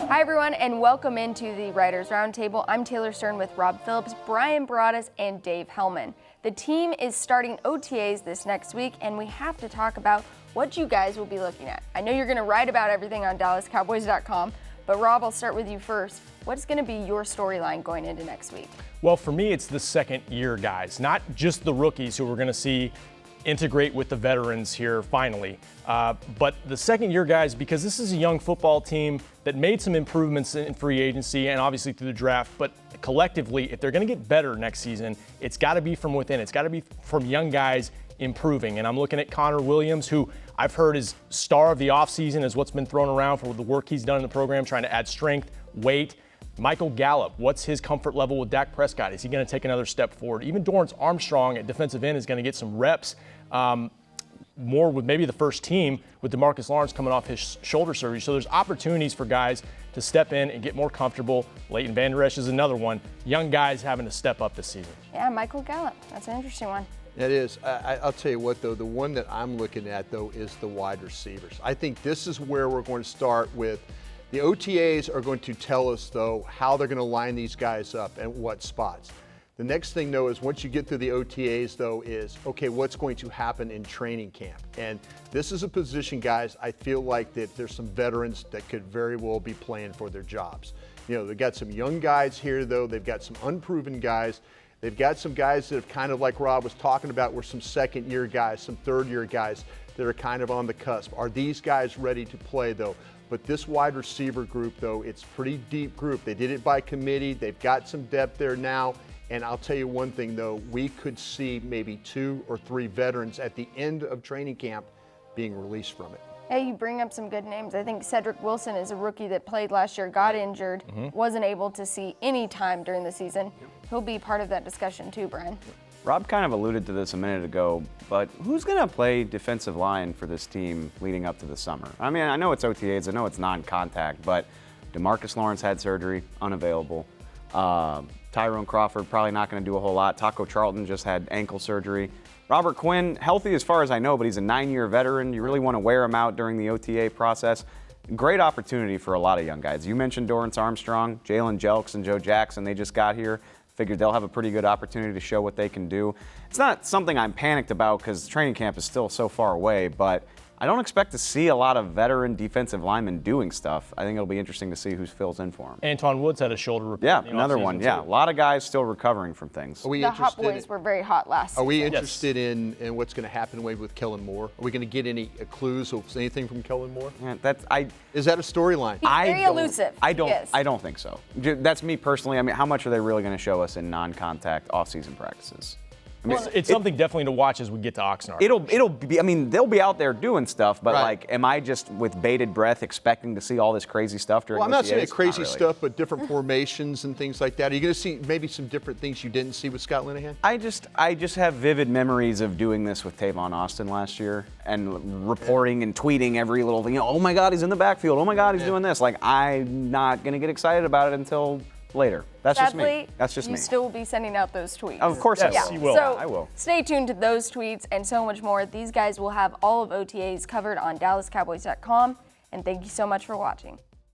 Hi, everyone, and welcome into the Writers Roundtable. I'm Taylor Stern with Rob Phillips, Brian Baradas, and Dave Hellman. The team is starting OTAs this next week, and we have to talk about what you guys will be looking at. I know you're going to write about everything on DallasCowboys.com, but Rob, I'll start with you first. What's going to be your storyline going into next week? Well, for me, it's the second-year guys, not just the rookies who we're going to see integrate with the veterans here finally, but the second-year guys, because this is a young football team that made some improvements in free agency and obviously through the draft, but collectively, if they're going to get better next season, it's got to be from within. It's got to be from young guys improving. And I'm looking at Connor Williams, who I've heard is star of the offseason, is what's been thrown around for the work he's done in the program, trying to add strength, weight. Michael Gallup, what's his comfort level with Dak Prescott? Is he going to take another step forward? Even Dorrance Armstrong at defensive end is going to get some reps, more with maybe the first team with DeMarcus Lawrence coming off his shoulder surgery. So there's opportunities for guys to step in and get more comfortable. Leighton Vander Esch is another one. Young guys having to step up this season. Yeah, Michael Gallup. That's an interesting one. It is. I'll tell you what, though, the one that I'm looking at, though, is the wide receivers. I think this is where we're going to start with. The OTAs are going to tell us, though, how they're going to line these guys up and what spots. The next thing, though, is once you get through the OTAs, though, is, okay, what's going to happen in training camp? And this is a position, guys, I feel like that there's some veterans that could very well be playing for their jobs. You know, they've got some young guys here, though. They've got some unproven guys. They've got some guys that have kind of, like Rob was talking about, were some second-year guys, some third-year guys that are kind of on the cusp. Are these guys ready to play, though? But this wide receiver group, though, it's a pretty deep group. They did it by committee. They've got some depth there now. And I'll tell you one thing, though, we could see maybe 2 or 3 veterans at the end of training camp being released from it. Hey, you bring up some good names. I think Cedric Wilson is a rookie that played last year, got injured, wasn't able to see any time during the season. He'll be part of that discussion too, Brian. Rob kind of alluded to this a minute ago, but who's going to play defensive line for this team leading up to the summer? I mean, I know it's OTAs, I know it's non-contact, but DeMarcus Lawrence had surgery, unavailable. Tyrone Crawford probably not going to do a whole lot. Taco Charlton just had ankle surgery. Robert Quinn, healthy as far as I know, but he's a 9-year veteran. You really want to wear him out during the OTA process. Great opportunity for a lot of young guys. You mentioned Dorrance Armstrong, Jalen Jelks, and Joe Jackson. They just got here. Figured they'll have a pretty good opportunity to show what they can do. It's not something I'm panicked about because training camp is still so far away, but I don't expect to see a lot of veteran defensive linemen doing stuff. I think it'll be interesting to see who fills in for him. Antoine Woods had a shoulder repair. Yeah, another one. Yeah, a lot of guys still recovering from things. The Hot Boys were very hot last season. Are we interested in what's going to happen with Kellen Moore? Are we going to get any clues of anything from Kellen Moore? Yeah, Is that a storyline? He's very elusive. I don't think so. That's me personally. I mean, how much are they really going to show us in non-contact off-season practices? I mean, it's something definitely to watch as we get to Oxnard. It'll be. I mean, they'll be out there doing stuff, but Right. like, am I just with bated breath expecting to see all this crazy stuff during? Well, I'm not OTAs? saying crazy really. stuff, but different formations and things like that. Are you going to see maybe some different things you didn't see with Scott Linehan? I just have vivid memories of doing this with Tavon Austin last year and reporting and tweeting every little thing. You know, oh my God, he's in the backfield. Oh my God, he's doing this. Like, I'm not going to get excited about it until later. That's Sadly, just me. That's just me. You still will be sending out those tweets. Of course I will. Yes, you will. So I will. Stay tuned to those tweets and so much more. These guys will have all of OTAs covered on DallasCowboys.com. And thank you so much for watching.